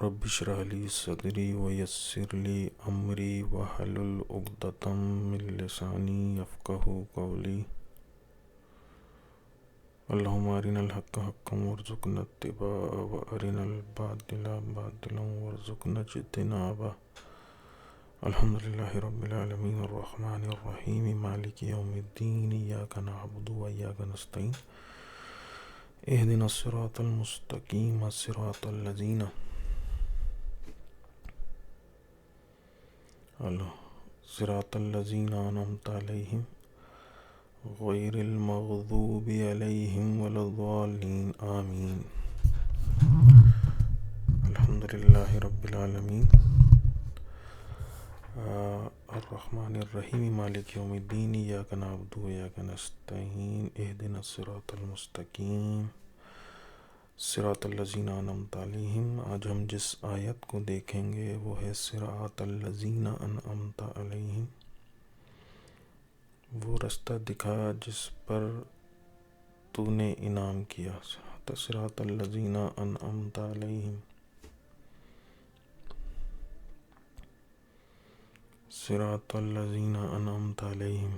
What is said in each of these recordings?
رب اشرح لي صدري ويسر لي أمري واحلل عقدة من لساني يفقهوا قولي. اللهم أرنا الحق حقا وارزقنا اتباعه وأرنا الباطل باطلا وارزقنا اجتنابه. الحمد لله رب العالمين الرحمن الرحيم مالك يوم الدين إياك نعبد وإياك نستعين اهدنا الصراط المستقيم صراط الذين أنعمت عليهم غير المغضوب عليهم ولا الضالين آمين. الحمد لله رب العالمين الرحمن الرحيم مالك يوم الدين إياك نعبد وإياك نستعين اهدنا الصراط المستقيم صراط الذین انعمت علیہم. آج ہم جس آیت کو دیکھیں گے وہ ہے صراط الذین انعمت علیہم. وہ رستہ دکھا جس پر تو نے انعام کیا. صراط الذین انعمت علیہم، صراط الذین انعمت علیہم،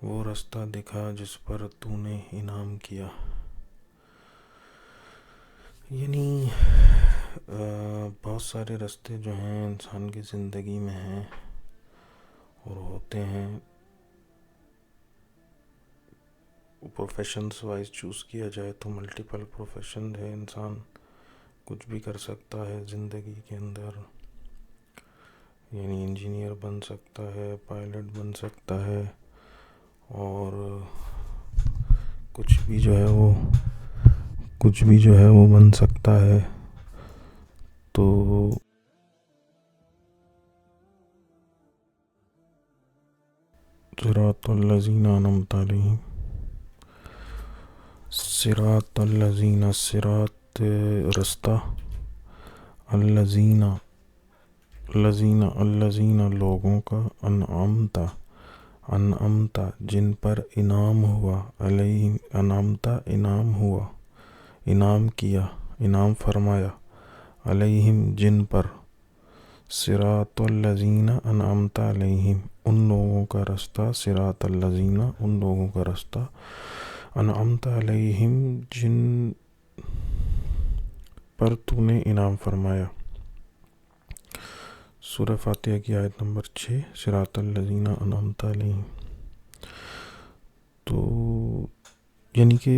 وہ رستہ دکھا جس پر تو نے انعام کیا. یعنی بہت سارے رستے جو ہیں انسان کی زندگی میں ہیں اور ہوتے ہیں. پروفیشنز وائز چوز کیا جائے تو ملٹیپل پروفیشن ہے، انسان کچھ بھی کر سکتا ہے زندگی کے اندر. یعنی انجینئر بن سکتا ہے، پائلٹ بن سکتا ہے، اور کچھ بھی جو ہے وہ بن سکتا ہے. تو صراط الذین انعمت علیہم، صراط الذین، صراط رستہ، الذین لوگوں کا، انعمت جن پر انعام ہوا، علیہم انعمت انعام ہوا، انعام کیا، انعام فرمایا، علیہم جن پر، صراط الذین انعمت علیہم ان لوگوں کا رستہ، صراط الذین ان لوگوں کا رستہ، انعمت علیہم جن پر تو نے انعام فرمایا. سورہ فاتحہ کی آیت نمبر 6، صراط الذین انعمت علیہم. تو یعنی کہ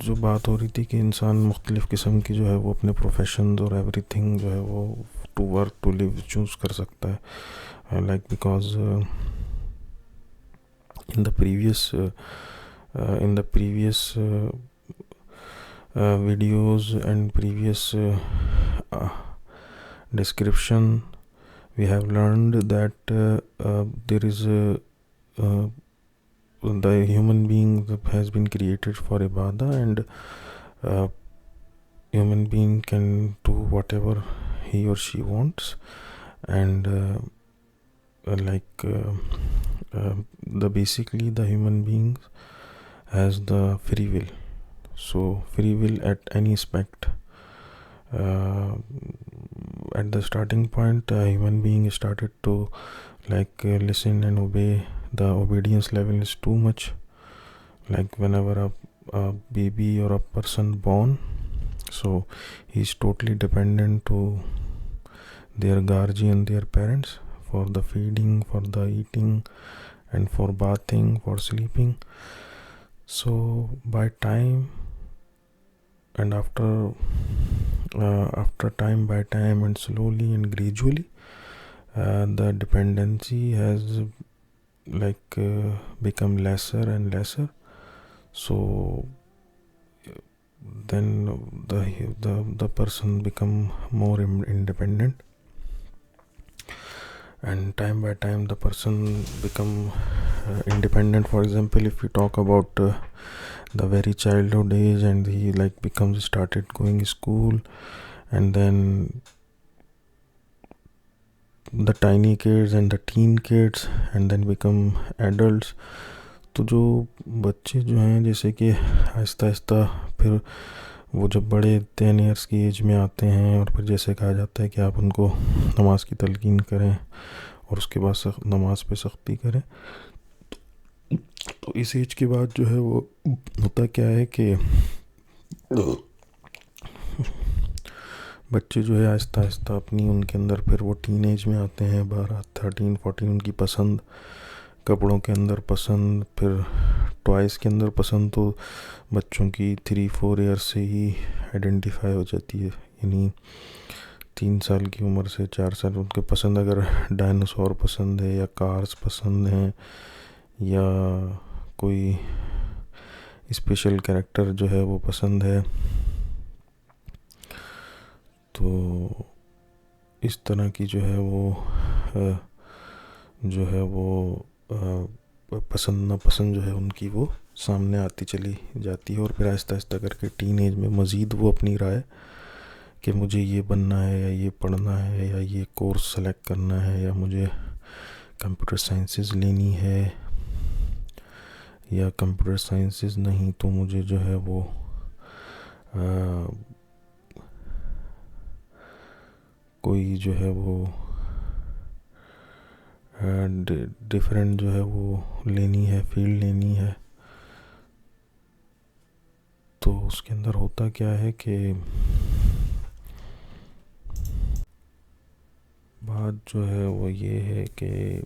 جو بات ہو رہی تھی کہ انسان مختلف قسم کی جو ہے وہ اپنے پروفیشنز اور ایوری تھنگ جو ہے وہ to work to leave choose کر سکتا ہے. Like because in the previous videos and previous description we have learned that there is the human being has been created for ibadah, and human being can do whatever he or she wants, and basically the human being has the free will. So free will at any aspect. At the starting point, a human being started to listen and obey. The obedience level is too much. Like whenever a baby or a person born, so he's totally dependent to their guardian, their parents, for the feeding, for the eating, and for bathing, for sleeping. So by time and after time by time and slowly and gradually, the dependency has become lesser and lesser. So then the person become more independent, and time by time the person become independent. For example, if we talk about the very childhood age, and he started going to school, and then the tiny kids and the teen kids, and then become adults. تو جو بچے جو ہیں جیسے کہ آہستہ آہستہ پھر وہ جب بڑے 10 ایئرس کی ایج میں آتے ہیں اور پھر جیسے کہا جاتا ہے کہ آپ ان کو نماز کی تلقین کریں اور اس کے بعد نماز پہ سختی کریں، تو اس ایج کے بعد جو ہے وہ ہوتا کیا ہے کہ بچے جو ہے آہستہ آہستہ اپنی ان کے اندر پھر وہ ٹین ایج میں آتے ہیں، 12 13 14، ان کی پسند کپڑوں کے اندر پسند، پھر ٹوائز کے اندر پسند تو بچوں کی 3-4 ایئر سے ہی آئیڈینٹیفائی ہو جاتی ہے، یعنی 3 سال کی عمر سے 4 سال ان کے پسند اگر ڈائناسور پسند ہے یا کارز پسند ہیں یا کوئی اسپیشل کریکٹر جو ہے وہ پسند ہے، تو اس طرح کی جو ہے وہ پسند ناپسند جو ہے ان کی وہ سامنے آتی چلی جاتی ہے، اور پھر آہستہ آہستہ کر کے ٹین ایج میں مزید وہ اپنی رائے کہ مجھے یہ بننا ہے یا یہ پڑھنا ہے یا یہ کورس سلیکٹ کرنا ہے یا مجھے کمپیوٹر سائنسز لینی ہے یا کمپیوٹر سائنسز نہیں تو مجھے جو ہے وہ کوئی جو ہے وہ ڈیفرنٹ جو ہے وہ لینی ہے، فیلڈ لینی ہے. تو اس کے اندر ہوتا کیا ہے کہ بات جو ہے وہ یہ ہے کہ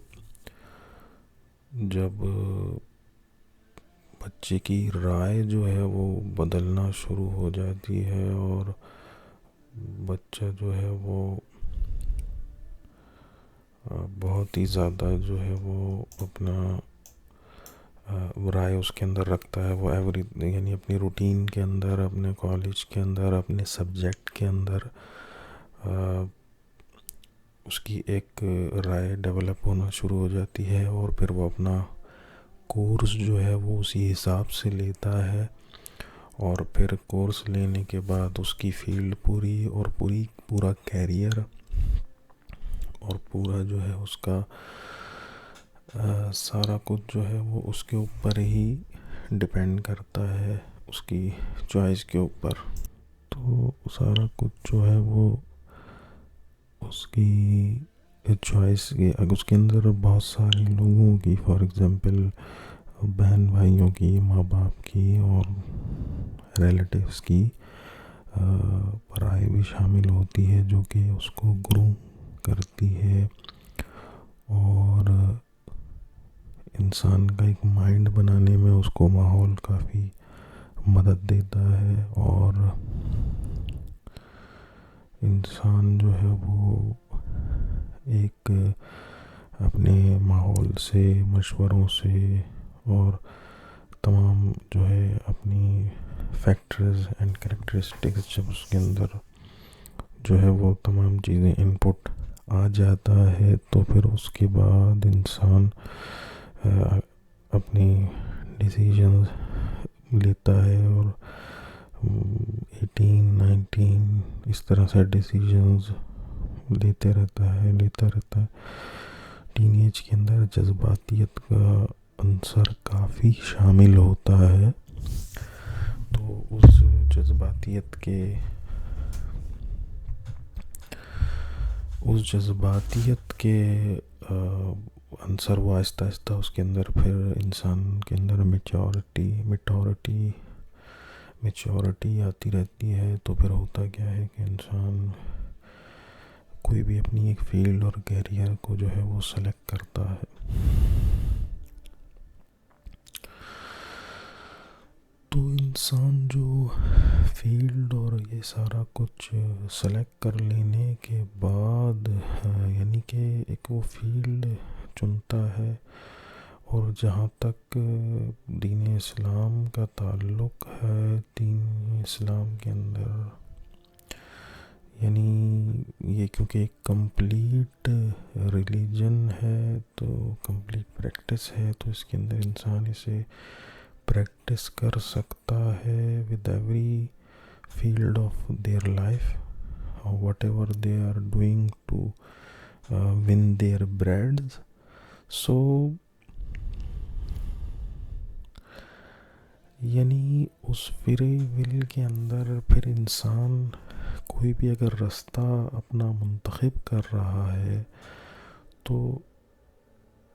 جب بچے کی رائے جو ہے وہ بدلنا شروع ہو جاتی ہے اور بچہ جو ہے وہ بہت ہی زیادہ جو ہے وہ اپنا رائے اس کے اندر رکھتا ہے، وہ یعنی اپنی روٹین کے اندر، اپنے کالج کے اندر، اپنے سبجیکٹ کے اندر اس کی ایک رائے ڈیولپ ہونا شروع ہو جاتی ہے، اور پھر وہ اپنا کورس جو ہے وہ اسی حساب سے لیتا ہے، اور پھر کورس لینے کے بعد اس کی فیلڈ پورا کیریئر اور پورا جو ہے اس کا سارا کچھ جو ہے وہ اس کے اوپر ہی ڈپینڈ کرتا ہے، اس کی چوائس کے اوپر. تو سارا کچھ جو ہے وہ اس کی چوائس کے، اگر اس کے اندر بہت سارے لوگوں کی، فار ایگزامپل بہن بھائیوں کی، ماں باپ کی اور ریلیٹیوز کی رائے بھی شامل ہوتی ہے جو کہ اس کو گرو کرتی ہے اور انسان کا ایک مائنڈ بنانے میں اس کو ماحول کافی مدد دیتا ہے، اور انسان جو ہے وہ ایک اپنے ماحول سے، مشوروں سے اور تمام جو ہے اپنی فیکٹرز اینڈ کریکٹرسٹکس جب اس کے اندر جو ہے وہ تمام چیزیں انپٹ آ جاتا ہے تو پھر اس کے بعد انسان اپنی ڈیسیژنز لیتا ہے، اور 18-19 اس طرح سے ڈیسیژنز لیتا رہتا ہے. ٹین ایج کے اندر جذباتیت کا عنصر کافی شامل ہوتا ہے، تو اس جذباتیت کے عنصر وہ آہستہ آہستہ اس کے اندر، پھر انسان کے اندر میچورٹی آتی رہتی ہے. تو پھر ہوتا کیا ہے کہ انسان کوئی بھی اپنی ایک فیلڈ اور کیریئر کو جو ہے وہ سلیکٹ کرتا ہے. تو انسان جو فیلڈ اور یہ سارا کچھ سلیکٹ کر لینے کے بعد یعنی کہ ایک وہ فیلڈ چنتا ہے، اور جہاں تک دین اسلام کا تعلق ہے، دین اسلام کے اندر یعنی یہ کیونکہ ایک کمپلیٹ ریلیجن ہے تو کمپلیٹ پریکٹس ہے، تو اس کے اندر انسان اسے پریکٹس کر سکتا ہے with every field of their life, whatever they are doing to win their breads. So یعنی اس فری ول کے اندر پھر انسان کوئی بھی اگر راستہ اپنا منتخب کر رہا ہے تو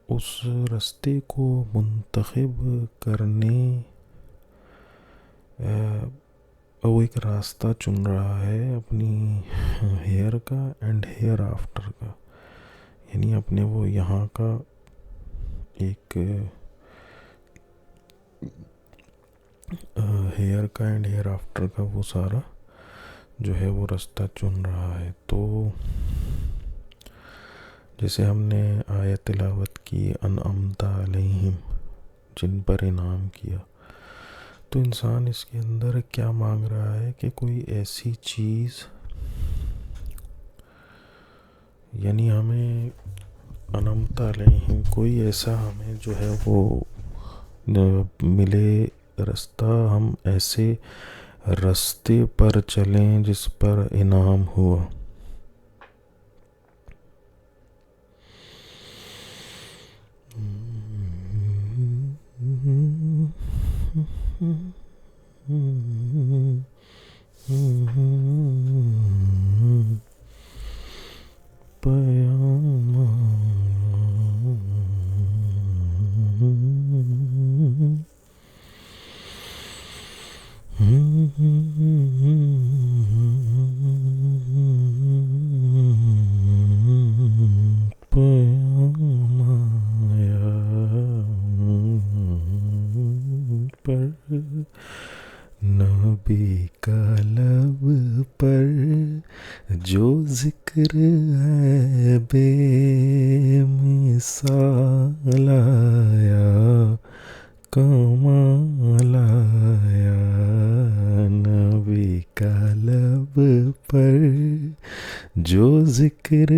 اس راستے کو منتخب کرنے وہ ایک راستہ چن رہا ہے اپنی ہیئر کا اینڈ ہیئر آفٹر کا، یعنی اپنے وہ یہاں کا ایک ہیئر کا اینڈ ہیئر آفٹر کا وہ سارا جو ہے وہ راستہ چن رہا ہے۔ تو جیسے ہم نے آیت تلاوت کی انعمت علیہم، جن پر انعام کیا، تو انسان اس کے اندر کیا مانگ رہا ہے کہ کوئی ایسی چیز، یعنی ہمیں انعمت علیہم کوئی ایسا ہمیں جو ہے وہ ملے راستہ، ہم ایسے راستے پر چلیں جس پر انعام ہوا۔ نبی کا لب پر جو ذکر ہے بے مثال آیا، کمال آیا۔ نبی کا لب پر جو ذکر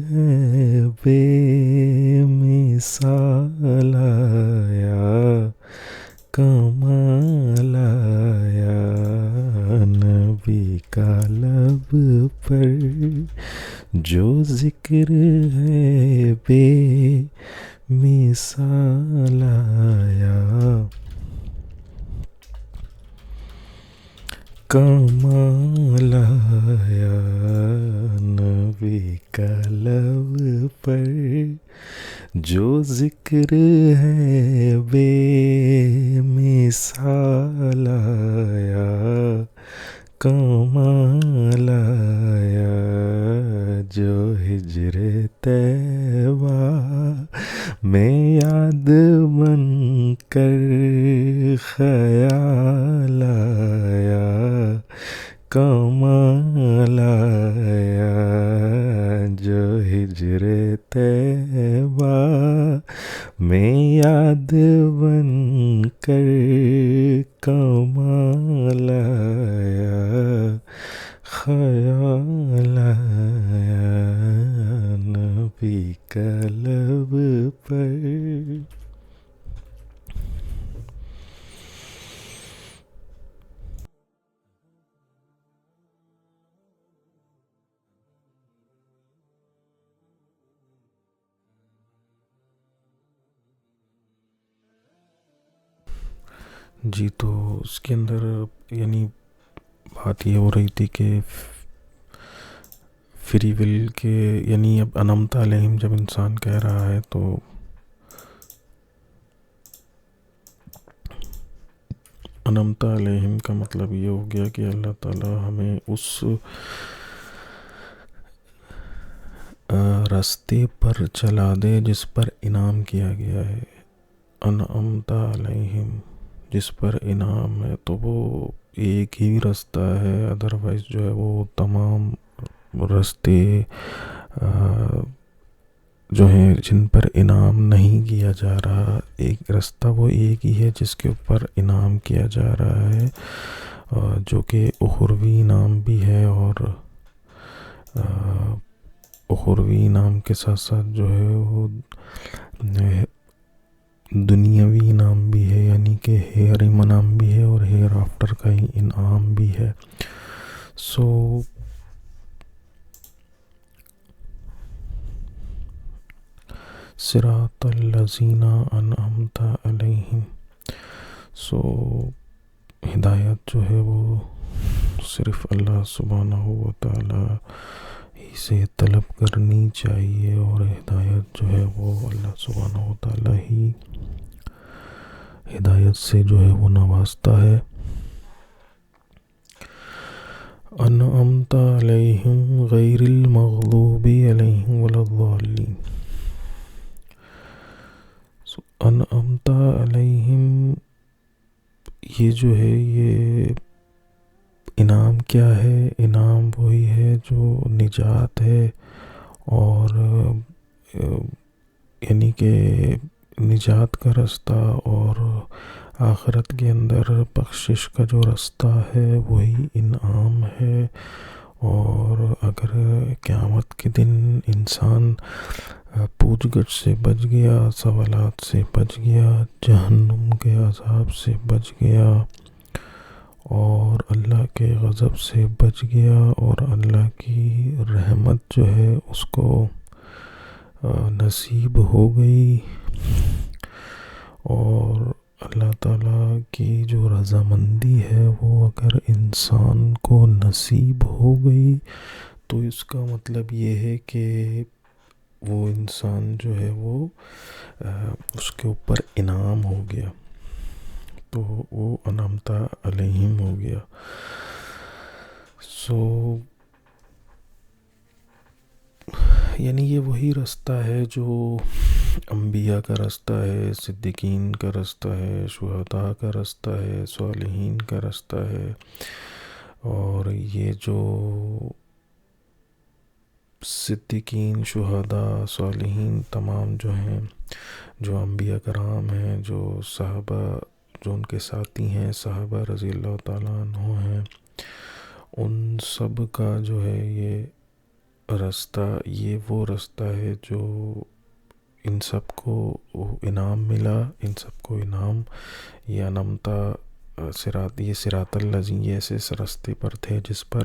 ہے بے مثال آیا، کمال آیا۔ نبی کا لب پر جو ذکر ہے بے مثال آیا، کمال آیا۔ نبی کا لب پر جو ذکر ہے بے مثال آیا، کمال آیا۔ جو ہجر طیبہ میں یاد بن کر خیال آیا، کمال آیا۔ جو ہجر طیبہ میں یاد بن کر کمال آیا، خیال آیا۔ نبی کا لب پر جی، تو اس کے اندر یعنی بات یہ ہو رہی تھی کہ فری ول کے، یعنی اب انعمت علیہم جب انسان کہہ رہا ہے تو انعمت علیہم کا مطلب یہ ہو گیا کہ اللہ تعالیٰ ہمیں اس راستے پر چلا دے جس پر انعام کیا گیا ہے۔ انعمت علیہم جس پر انعام ہے تو وہ ایک ہی راستہ ہے، ادروائز جو ہے وہ تمام راستے جو ہیں جن پر انعام نہیں کیا جا رہا، ایک راستہ وہ ایک ہی ہے جس کے اوپر انعام کیا جا رہا ہے، جو کہ اخروی انعام بھی ہے اور اخروی انعام کے ساتھ ساتھ جو ہے وہ دنیاوی انعام بھی ہے، یعنی کہ ہیئر انعام بھی ہے اور ہیئر آفٹر کا ہی انعام بھی ہے۔ سو صراط الذین انعمت علیہم، سو ہدایت جو ہے وہ صرف اللہ سبحانہ و تعالیٰ ہی سے طلب کرنی چاہیے، اور ہدایت جو ہے وہ اللہ سبحانہ و تعالیٰ ہی ہدایت سے جو ہے وہ نوازتا ہے۔ انعمت علیہم غیر المغضوب علیہم ولا الضالین۔ انعمت علیہم، یہ جو ہے یہ انعام کیا ہے؟ انعام وہی ہے جو نجات ہے، اور یعنی کہ نجات کا رستہ اور آخرت کے اندر بخشش کا جو رستہ ہے وہی انعام ہے۔ اور اگر قیامت کے دن انسان پوچھ گچھ سے بچ گیا، سوالات سے بچ گیا، جہنم کے عذاب سے بچ گیا، اور اللہ کے غضب سے بچ گیا، اور اللہ کی رحمت جو ہے اس کو نصیب ہو گئی، اور اللہ تعالیٰ کی جو رضامندی ہے وہ اگر انسان کو نصیب ہو گئی، تو اس کا مطلب یہ ہے کہ وہ انسان جو ہے وہ اس کے اوپر انعام ہو گیا، تو وہ انعمت علیہم ہو گیا۔ یعنی یہ وہی رستہ ہے جو انبیاء کا رستہ ہے، صدیقین کا رستہ ہے، شہداء کا رستہ ہے، صالحین کا رستہ ہے، اور یہ جو صدیقین، شہداء، صالحین تمام جو ہیں، جو انبیاء کرام ہیں، جو صحابہ، جو ان کے ساتھی ہیں، صحابہ رضی اللہ تعالیٰ عنہ ہیں، ان سب کا جو ہے یہ رستہ، یہ وہ رستہ ہے جو ان سب کو انعام ملا، ان سب کو انعام، یہ انعمتا صراط، یہ صراط الذین، یہ ایسے رستے پر تھے جس پر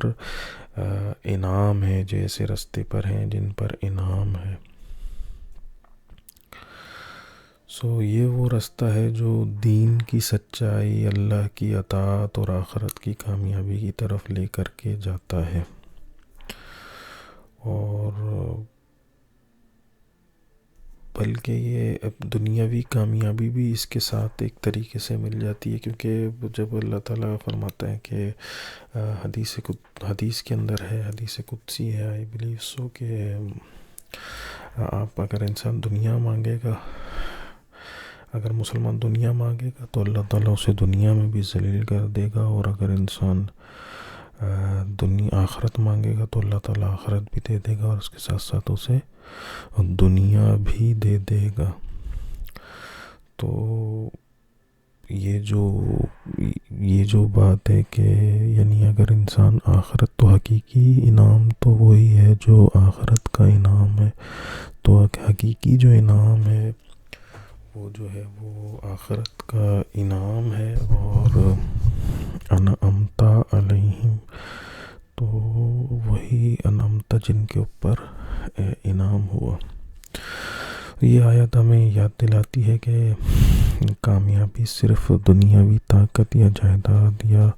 انعام ہے، جو ایسے رستے پر ہیں جن پر انعام ہے۔ یہ وہ رستہ ہے جو دین کی سچائی، اللہ کی اطاعت اور آخرت کی کامیابی کی طرف لے کر کے جاتا ہے، اور بلکہ یہ دنیاوی کامیابی بھی اس کے ساتھ ایک طریقے سے مل جاتی ہے، کیونکہ جب اللہ تعالیٰ فرماتا ہے کہ حدیث کے اندر ہے، حدیث قدسی ہے، آئی بلیو سو، کہ آپ اگر انسان دنیا مانگے گا، اگر مسلمان دنیا مانگے گا تو اللہ تعالیٰ اسے دنیا میں بھی ذلیل کر دے گا، اور اگر انسان آخرت مانگے گا تو اللہ تعالیٰ آخرت بھی دے دے گا، اور اس کے ساتھ ساتھ اسے دنیا بھی دے دے گا۔ تو یہ جو بات ہے کہ یعنی اگر انسان آخرت، تو حقیقی انعام تو وہی ہے جو آخرت کا انعام ہے، تو حقیقی جو انعام ہے وہ جو ہے وہ آخرت کا انعام ہے، اور انعمت علیہم، تو وہی انعمت جن کے اوپر انعام ہوا۔ یہ آیت ہمیں یاد دلاتی ہے کہ کامیابی صرف دنیاوی طاقت یا جائیداد یا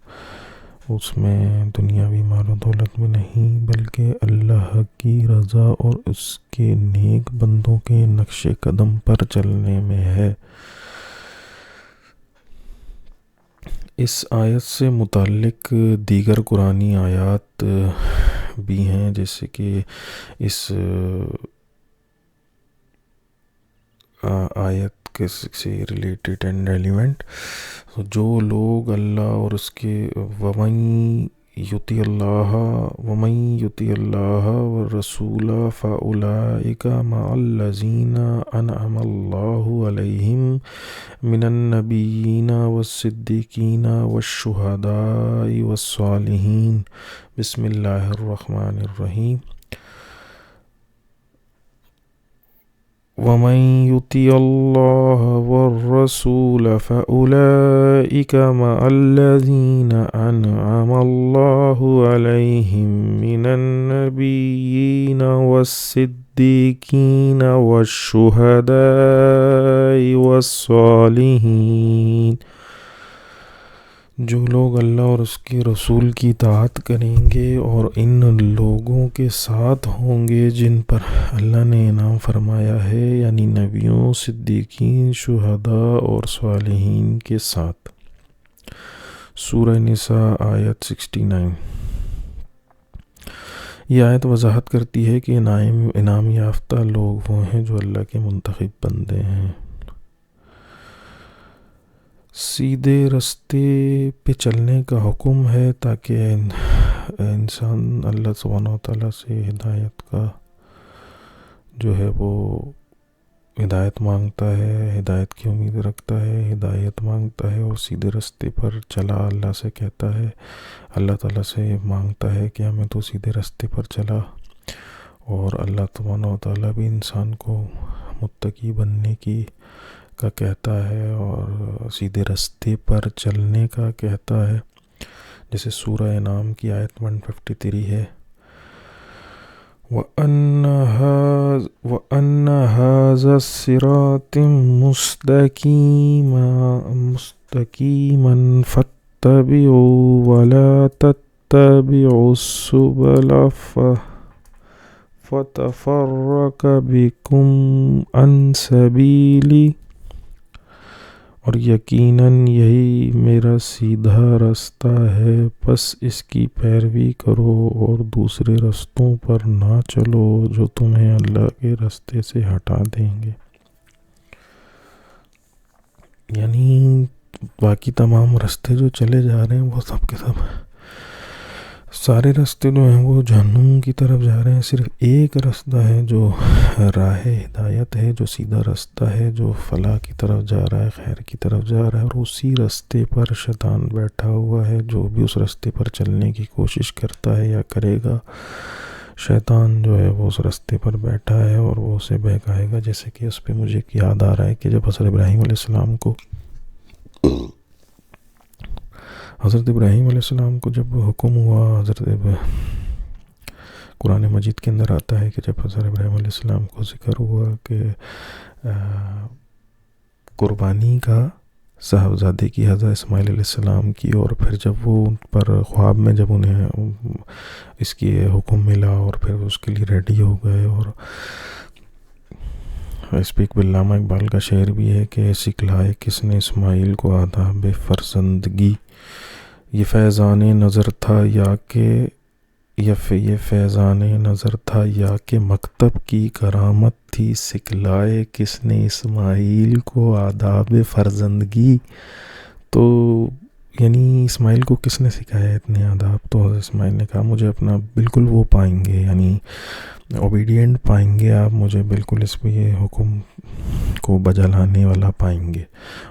اس میں دنیاوی مال و دولت میں نہیں، بلکہ اللہ کی رضا اور اس کے نیک بندوں کے نقش قدم پر چلنے میں ہے۔ اس آیت سے متعلق دیگر قرآنی آیات بھی ہیں، جیسے کہ اس آیت سے ریلیٹڈ اینڈ ریلیونٹ، جو لوگ اللہ اور اس کے وَمَن یُطِعِ اللَّهَ وَالرَّسُولَ فَأُولَئِکَ مَعَ الَّذِینَ أَنْعَمَ اللَّهُ عَلَیْہِم مِّنَ النَّبِیِّینَ وَالصِّدِّیقِینَ وَالشُّہَدَاءِ وَالصَّالِحِینَ۔ بسم اللہ الرحمن الرحیم۔ وَمَن يُطِعِ اللَّهَ وَالرَّسُولَ فَأُولَئِکَ مَعَ الَّذِینَ أَنْعَمَ اللَّهُ عَلَیْہِم مِّنَ النَّبِیِّینَ وَالصِّدِّیقِینَ وَالشُّہَدَاءِ وَالصَّالِحِینَ، جو لوگ اللہ اور اس کے رسول کی اطاعت کریں گے اور ان لوگوں کے ساتھ ہوں گے جن پر اللہ نے انعام فرمایا ہے، یعنی نبیوں، صدیقین، شہداء اور صالحین کے ساتھ۔ سورہ نساء آیت 69۔ یہ آیت وضاحت کرتی ہے کہ انعام یافتہ لوگ وہ ہیں جو اللہ کے منتخب بندے ہیں۔ سیدھے راستے پہ چلنے کا حکم ہے تاکہ انسان اللہ سبحانہ و تعالیٰ سے ہدایت کا جو ہے وہ ہدایت مانگتا ہے، ہدایت کی امید رکھتا ہے، ہدایت مانگتا ہے اور سیدھے راستے پر چلا اللہ سے کہتا ہے، اللہ تعالیٰ سے مانگتا ہے کہ ہمیں تو سیدھے راستے پر چلا، اور اللہ سبحانہ و تعالیٰ بھی انسان کو متقی بننے کا کہتا ہے اور سیدھے راستے پر چلنے کا کہتا ہے، جیسے سورہ انعام کی آیت 153 ہے، وَأَنَّ هَذَا الصِّرَاطَ مُسْتَقِيمًا فَاتَّبِعُوهُ وَلَا تَتَّبِعُوا السُّبُلَ فَتَفَرَّقَ بِكُمْ عَنْ سَبِيلِهِ، اور یقیناً یہی میرا سیدھا راستہ ہے، بس اس کی پیروی کرو اور دوسرے رستوں پر نہ چلو جو تمہیں اللہ کے راستے سے ہٹا دیں گے۔ یعنی باقی تمام راستے جو چلے جا رہے ہیں وہ سب کے سب سارے راستے جو ہیں وہ جہنم کی طرف جا رہے ہیں، صرف ایک راستہ ہے جو راہ ہدایت ہے، جو سیدھا راستہ ہے، جو فلاح کی طرف جا رہا ہے، خیر کی طرف جا رہا ہے، اور اسی راستے پر شیطان بیٹھا ہوا ہے۔ جو بھی اس راستے پر چلنے کی کوشش کرتا ہے یا کرے گا، شیطان جو ہے وہ اس راستے پر بیٹھا ہے اور وہ اسے بہکائے گا۔ جیسے کہ اس پہ مجھے ایک یاد آ رہا ہے کہ جب حضرت ابراہیم علیہ السلام کو جب حکم ہوا، قرآن مجید کے اندر آتا ہے کہ جب حضرت ابراہیم علیہ السلام کو ذکر ہوا کہ قربانی کا صاحبزادے کی حضرت اسماعیل علیہ السلام کی، اور پھر جب وہ ان پر خواب میں جب انہیں اس کی حکم ملا اور پھر اس کے لیے ریڈی ہو گئے، اور اس پہ ایک علامہ اقبال کا شعر بھی ہے کہ سکھلائے کس نے اسماعیل کو آداب فرزندگی، یہ فیضان نظر تھا یا کہ یہ فیضان نظر تھا یا کہ مکتب کی کرامت تھی، سکھلائے کس نے اسماعیل کو آداب فرزندگی۔ تو یعنی اسماعیل کو کس نے سکھایا اتنے آداب؟ تو حضرت اسماعیل نے کہا مجھے اپنا بالکل وہ پائیں گے، یعنی اوبیڈینٹ پائیں گے آپ مجھے، بالکل اس پہ یہ حکم کو بجا لانے والا پائیں گے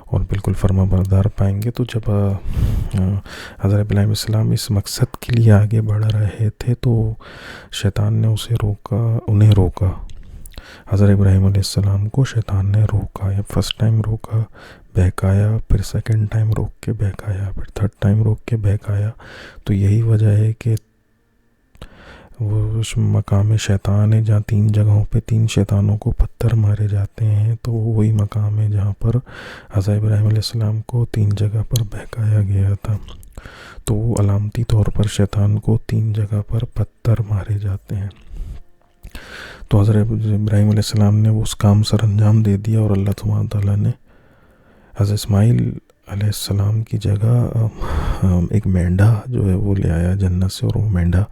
اور بالکل فرما بردار پائیں گے۔ تو جب حضرت ابراہیم علیہ السلام اس مقصد کے لیے آگے بڑھ رہے تھے تو شیطان نے انہیں روکا۔ حضرت ابراہیم علیہ السلام کو شیطان نے روکا، یا فرسٹ ٹائم روکا، بہکایا، پھر سیکنڈ ٹائم روک کے بہکایا، پھر تھرڈ ٹائم روک کے بہکایا۔ تو یہی وجہ ہے کہ وہ اس مقام شیطان ہے جہاں 3 جگہوں پہ 3 شیطانوں کو پتھر مارے جاتے ہیں، تو وہی مقام ہے جہاں پر حضرت ابراہیم علیہ السلام کو 3 جگہ پر بہکایا گیا تھا۔ تو وہ علامتی طور پر شیطان کو 3 جگہ پر پتھر مارے جاتے ہیں۔ تو حضرت ابراہیم علیہ السلام نے اس کام سر انجام دے دیا، اور اللہ سبحانہ تعالیٰ نے حضرت اسماعیل علیہ السلام کی جگہ ایک مینڈھا جو ہے وہ لے آیا جنت سے، اور وہ مینڈھا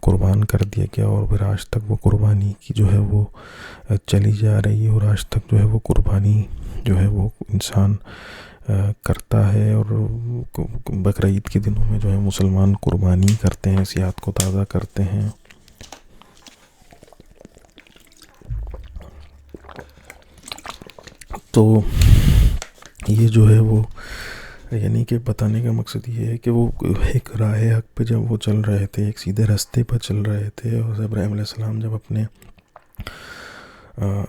قربان کر دیا گیا، اور پھر آج تک وہ قربانی کی جو ہے وہ چلی جا رہی ہے، اور آج تک جو ہے وہ قربانی جو ہے وہ انسان کرتا ہے، اور بقرعید کے دنوں میں جو ہے مسلمان قربانی کرتے ہیں، اس یاد کو تازہ کرتے ہیں۔ تو یہ جو ہے وہ یعنی کہ بتانے کا مقصد یہ ہے کہ وہ ایک راہ حق پہ جب وہ چل رہے تھے، ایک سیدھے راستے پر چل رہے تھے، اور ابراہیم علیہ السلام جب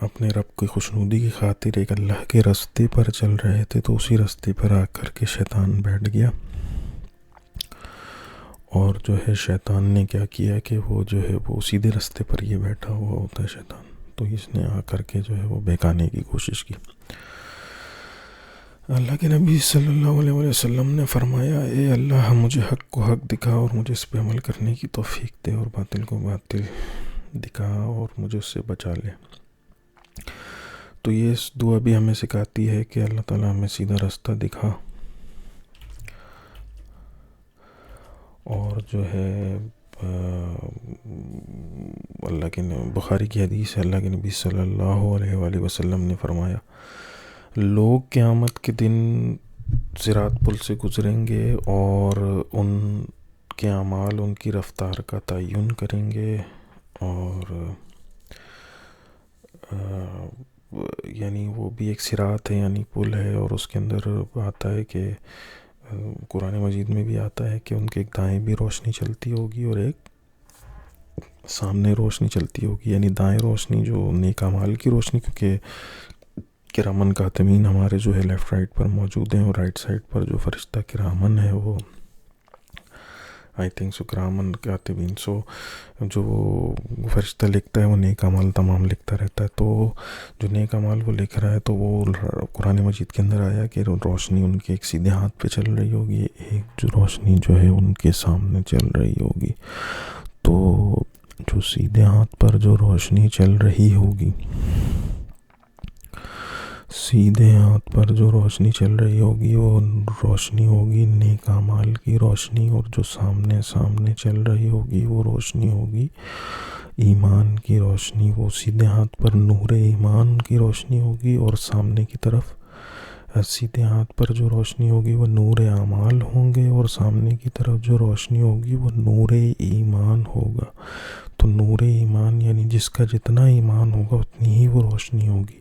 اپنے رب کی خوشنودی کی خاطر ایک اللہ کے راستے پر چل رہے تھے، تو اسی راستے پر آ کر کے شیطان بیٹھ گیا، اور جو ہے شیطان نے کیا کیا کہ وہ جو ہے وہ سیدھے راستے پر یہ بیٹھا ہوا ہوتا ہے شیطان، تو اس نے آ کر کے جو ہے وہ بہکانے کی کوشش کی۔ اللہ کے نبی صلی اللہ علیہ وسلم نے فرمایا، اے اللہ مجھے حق کو حق دکھا اور مجھے اس پہ عمل کرنے کی توفیق دے، اور باطل کو باطل دکھا اور مجھے اس سے بچا لے۔ تو یہ دعا بھی ہمیں سکھاتی ہے کہ اللہ تعالیٰ ہمیں سیدھا راستہ دکھا، اور جو ہے اللہ کے بخاری کی حدیث ہے، اللہ کے نبی صلی اللہ علیہ وآلہ وسلم نے فرمایا، لوگ قیامت کے دن صراط پل سے گزریں گے اور ان کے اعمال ان کی رفتار کا تعین کریں گے، اور یعنی وہ بھی ایک صراط ہے، یعنی پل ہے، اور اس کے اندر آتا ہے کہ قرآن مجید میں بھی آتا ہے کہ ان کے ایک دائیں بھی روشنی چلتی ہوگی اور ایک سامنے روشنی چلتی ہوگی، یعنی دائیں روشنی جو نیک اعمال کی روشنی، کیونکہ کرامن کاتمین ہمارے جو ہے لیفٹ رائٹ پر موجود ہیں، اور رائٹ سائڈ پر جو فرشتہ کرامن ہے وہ آئی تھنک سو کرامن کاتبین، سو جو فرشتہ لکھتا ہے وہ نیک اعمال تمام لکھتا رہتا ہے، تو جو نیک اعمال وہ لکھ رہا ہے تو وہ قرآن مجید کے اندر آیا کہ روشنی ان کے ایک سیدھے ہاتھ پہ چل رہی ہوگی، ایک جو روشنی جو ہے ان کے سامنے چل رہی ہوگی۔ تو جو سیدھے ہاتھ پر جو روشنی چل رہی ہوگی، سیدھے ہاتھ پر جو روشنی چل رہی ہوگی وہ روشنی ہوگی نیک اعمال کی روشنی، اور جو سامنے چل رہی ہوگی وہ روشنی ہوگی ایمان کی روشنی۔ وہ سیدھے ہاتھ پر نور ایمان کی روشنی ہوگی، اور سامنے کی طرف سیدھے ہاتھ پر جو روشنی ہوگی وہ نور اعمال ہوں گے، اور سامنے کی طرف جو روشنی ہوگی وہ نور ایمان ہوگا۔ تو نور ایمان یعنی جس کا جتنا ایمان ہوگا اتنی ہی وہ روشنی ہوگی۔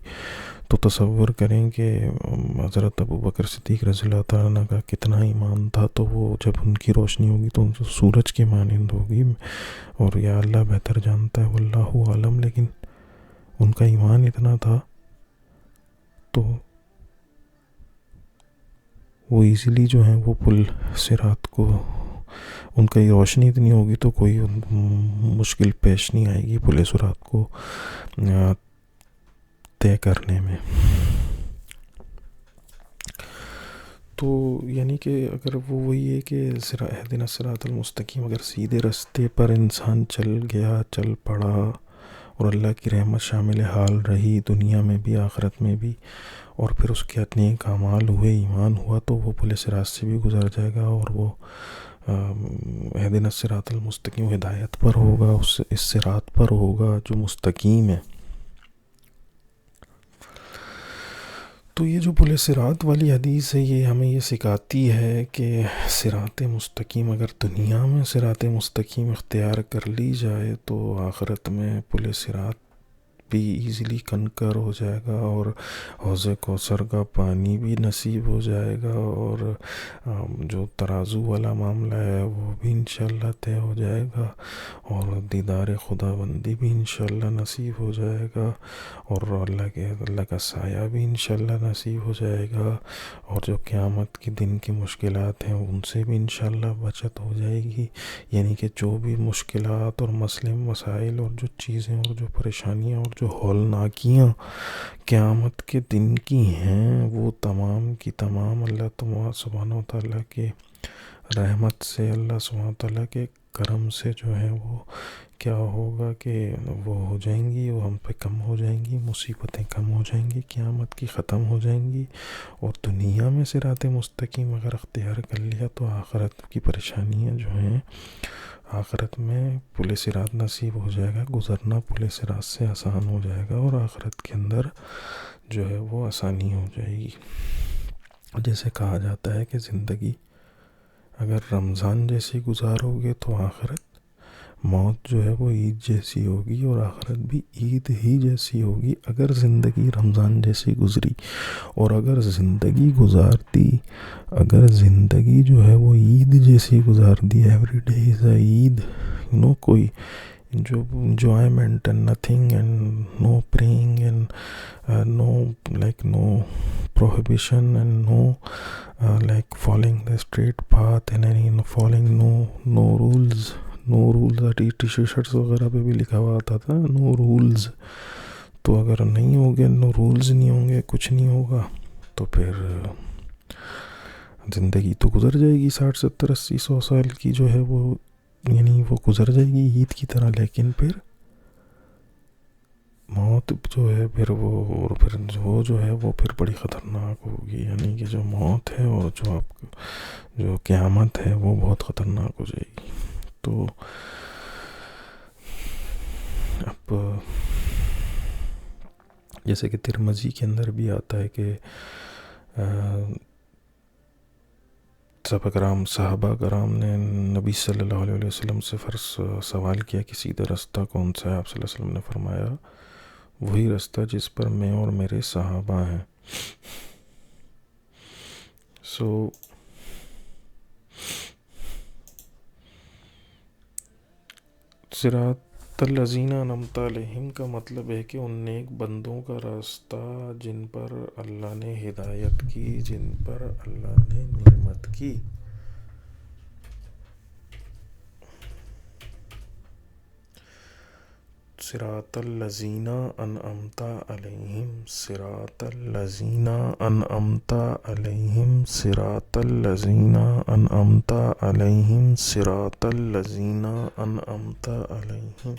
تو تصور کریں کہ حضرت ابوبکر صدیق رضی اللہ تعالیٰ عنہ کا کتنا ایمان تھا، تو وہ جب ان کی روشنی ہوگی تو سورج کے مانند ہوگی، اور یا اللہ بہتر جانتا ہے واللہ عالم، لیکن ان کا ایمان اتنا تھا تو وہ ایزیلی جو ہیں وہ پل صراط کو، ان کا روشنی اتنی ہوگی تو کوئی مشکل پیش نہیں آئے گی پل صراط کو طے کرنے میں۔ تو یعنی کہ اگر وہ وہی ہے کہ اہدنا الصراط المستقیم، اگر سیدھے راستے پر انسان چل گیا، چل پڑا، اور اللہ کی رحمت شامل حال رہی دنیا میں بھی آخرت میں بھی، اور پھر اس کے نیک اعمال ہوئے، ایمان ہوا، تو وہ پل صراط سے بھی گزر جائے گا، اور وہ اہدنا الصراط المستقیم ہدایت پر ہوگا، اس صراط پر ہوگا جو مستقیم ہے۔ تو یہ جو پل صراط والی حدیث ہے یہ ہمیں یہ سکھاتی ہے کہ صراط مستقیم، اگر دنیا میں صراط مستقیم اختیار کر لی جائے تو آخرت میں پل صراط بھی ایزیلی کنکر ہو جائے گا، اور حوض کوثر کا پانی بھی نصیب ہو جائے گا، اور جو ترازو والا معاملہ ہے وہ بھی انشاءاللہ طے ہو جائے گا، اور دیدار خدا بندی بھی انشاءاللہ نصیب ہو جائے گا، اور اللہ کا سایہ بھی انشاءاللہ نصیب ہو جائے گا، اور جو قیامت کے دن کی مشکلات ہیں ان سے بھی انشاءاللہ بچت ہو جائے گی۔ یعنی کہ جو بھی مشکلات اور مسئلے مسائل اور جو چیزیں اور جو پریشانیاں اور جو ہولناکیاں قیامت کے دن کی ہیں وہ تمام کی تمام اللہ سبحانہ و تعالیٰ کے رحمت سے، اللہ سبحانہ و تعالیٰ کے کرم سے جو ہے وہ کیا ہوگا کہ وہ ہو جائیں گی، وہ ہم پہ کم ہو جائیں گی، مصیبتیں کم ہو جائیں گی، قیامت کی ختم ہو جائیں گی، اور دنیا میں صراط مستقیم اگر اختیار کر لیا تو آخرت کی پریشانیاں جو ہیں آخرت میں پل صراط نصیب ہو جائے گا، گزرنا پل صراط سے آسان ہو جائے گا، اور آخرت کے اندر جو ہے وہ آسانی ہو جائے گی۔ جیسے کہا جاتا ہے کہ زندگی اگر رمضان جیسی گزارو گے تو آخرت، موت جو ہے وہ عید جیسی ہوگی، اور آخرت بھی عید ہی جیسی ہوگی اگر زندگی رمضان جیسی گزری، اور اگر زندگی گزارتی، اگر زندگی جو ہے وہ عید جیسی گزار دی، ایوری ڈے از اے عید، کوئی جو enjoyment and nothing and no praying and no prohibition and no following the straight path and any following no rules T shirts وغیرہ پہ بھی لکھا ہوا آتا تھا نو رولز، تو اگر نہیں ہوگے، نو رولز نہیں ہوں گے، کچھ نہیں ہوگا، تو پھر زندگی تو گزر جائے گی 60 70 80 100 سال کی جو ہے وہ، یعنی وہ گزر جائے گی عید کی طرح، لیکن پھر موت جو ہے پھر وہ جو ہے وہ پھر بڑی خطرناک ہوگی. یعنی کہ جو موت ہے اور جو قیامت ہے وہ بہت خطرناک ہو جائے گی. تو اب جیسے کہ ترمذی کے اندر بھی آتا ہے کہ صحابہ کرام نے نبی صلی اللہ علیہ وسلم سے سوال کیا کہ سیدھا رستہ کون سا ہے. آپ صلی اللہ علیہ وسلم نے فرمایا وہی رستہ جس پر میں اور میرے صحابہ ہیں. صراط الذین انعمت علیہم کا مطلب ہے کہ ان نیک بندوں کا راستہ جن پر اللہ نے ہدایت کی، جن پر اللہ نے نعمت کی. صراط الذین انعمت علیہم، صراط الذین انعمت علیہم، صراط الذین انعمت علیہم، صراط الذین انعمت علیہم.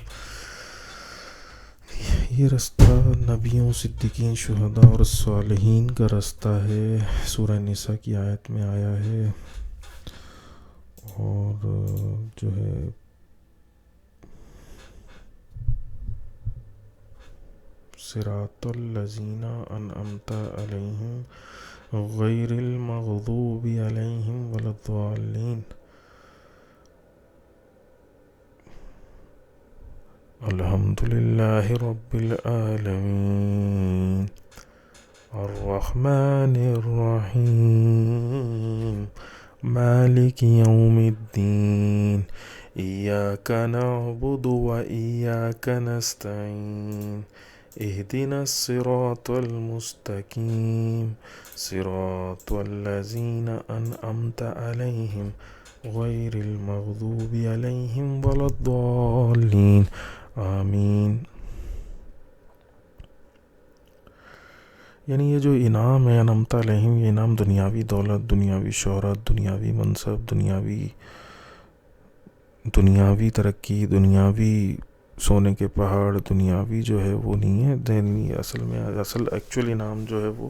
یہ رستہ نبیوں، صدیقین، شہداء اور صالحین کا رستہ ہے. سورہ نساء کی آیت میں آیا ہے. اور جو ہے صراط الذین انعمت علیہم غیر المغضوب علیہم ولا الضالین. الحمدللہ رب العالمین الرحمن الرحیم مالک یوم الدین ایاک نعبد و ایاک نستعین اهدنا الصراط المستقیم صراط الذین انعمت علیہم غیر المغضوب علیہم ولا الضالین آمین. یعنی یہ جو انعام ہے انعمت علیہم، یہ انعام دنیاوی دولت، دنیاوی شہرت، دنیاوی منصب، دنیاوی ترقی، دنیاوی سونے کے پہاڑ، دنیاوی جو ہے وہ نہیں ہے. اصل ایکچولی انعام جو ہے وہ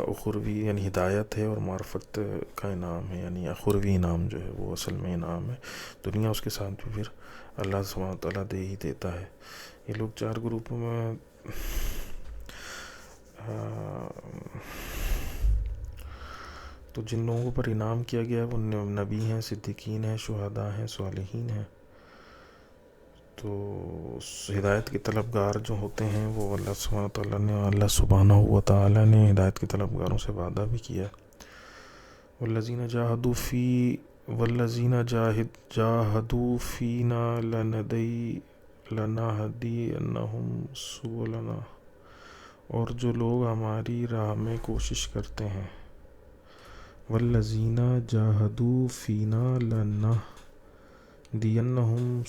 اخروی یعنی ہدایت ہے اور معرفت کا انعام ہے. یعنی اخروی انعام جو ہے وہ اصل میں انعام ہے. دنیا اس کے ساتھ بھی پھر اللہ سبحانہ وتعالیٰ دے ہی دیتا ہے. یہ لوگ 4 گروپوں میں تو جن لوگوں پر انعام کیا گیا ہے وہ نبی ہیں، صدیقین ہیں، شہداء ہیں، صالحین ہیں. تو ہدایت کے طلبگار جو ہوتے ہیں وہ اللہ سبحانہ وتعالیٰ نے ہدایت کے طلبگاروں سے وعدہ بھی کیا. والذین جاہدوا فینا لنہدینہم سبلنا، اور جو لوگ ہماری راہ میں کوشش کرتے ہیں. والذین جاہدوا فینا لنہدینہم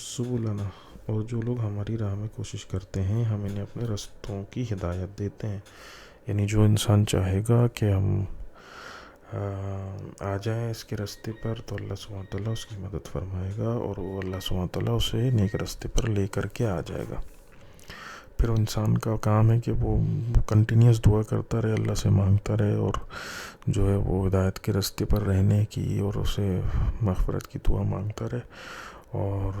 سبلنا، اور جو لوگ ہماری راہ میں کوشش کرتے ہیں ہم انہیں اپنے رستوں کی ہدایت دیتے ہیں. یعنی جو انسان چاہے گا کہ ہم آ جائیں اس کے راستے پر تو اللہ سبحانہ تعالیٰ اس کی مدد فرمائے گا اور وہ اللہ سبحانہ تعالیٰ اسے نیک راستے پر لے کر کے آ جائے گا. پھر انسان کا کام ہے کہ وہ کنٹینیوس دعا کرتا رہے، اللہ سے مانگتا رہے، اور جو ہے وہ ہدایت کے راستے پر رہنے کی اور اسے مغفرت کی دعا مانگتا رہے، اور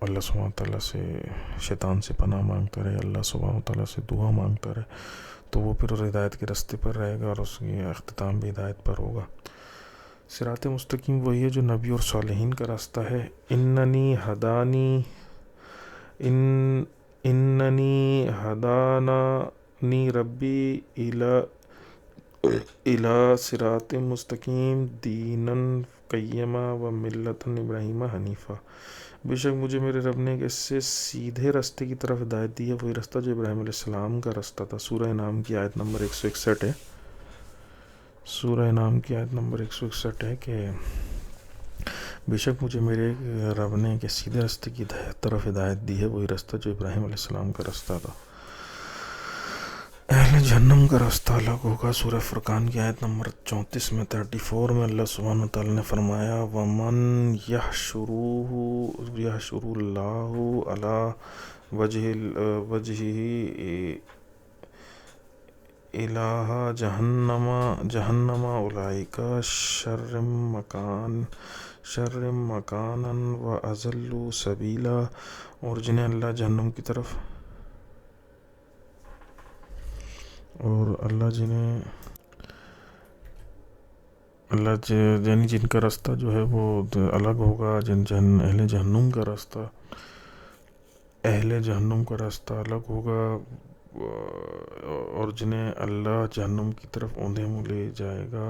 اللہ سبحانہ تعالیٰ سے شیطان سے پناہ مانگتا رہے، اللہ سبحانہ تعالیٰ سے دعا مانگتا رہے. تو وہ پھر ہدایت کے راستے پر رہے گا اور اس کی اختتام بھی ہدایت پر ہوگا. صراط مستقیم وہی ہے جو نبی اور صالحین کا راستہ ہے. اننی ہدانانی ربی الی صراط مستقیم دینا قیما و ملۃ ابراہیم حنیفہ. بے شک مجھے میرے رب نے ایک ایسے سیدھے راستے کی طرف ہدایت دی ہے، وہی راستہ جو ابراہیم علیہ السلام کا راستہ تھا. سورہ انعام کی آیت نمبر 161 ہے. سورہ انعام کی آیت نمبر 161 ہے کہ بے شک مجھے میرے رب نے ایک سیدھے راستے کی طرف ہدایت دی ہے، وہی راستہ جو ابراہیم علیہ السلام کا راستہ تھا. اہل جہنم کا راستہ الگ ہوگا. سورہ فرقان کی آیت نمبر 34 میں 34 میں اللہ سبحانہ وتعالی نے فرمایا وَمَن يَحْشُرُ اللَّهُ عَلَى وَجْهِهِ إِلَىٰ جہنم أُولَٰئِكَ شَرٌّ مَّكَانًا وَأَضَلُّ سَبِيلًا. اور جنہیں اللہ جہنم کی طرف یعنی جن کا راستہ جو ہے وہ الگ ہوگا، اہل جہنم کا راستہ الگ ہوگا، اور جنہیں اللہ جہنم کی طرف اوندھے منہ لے جائے گا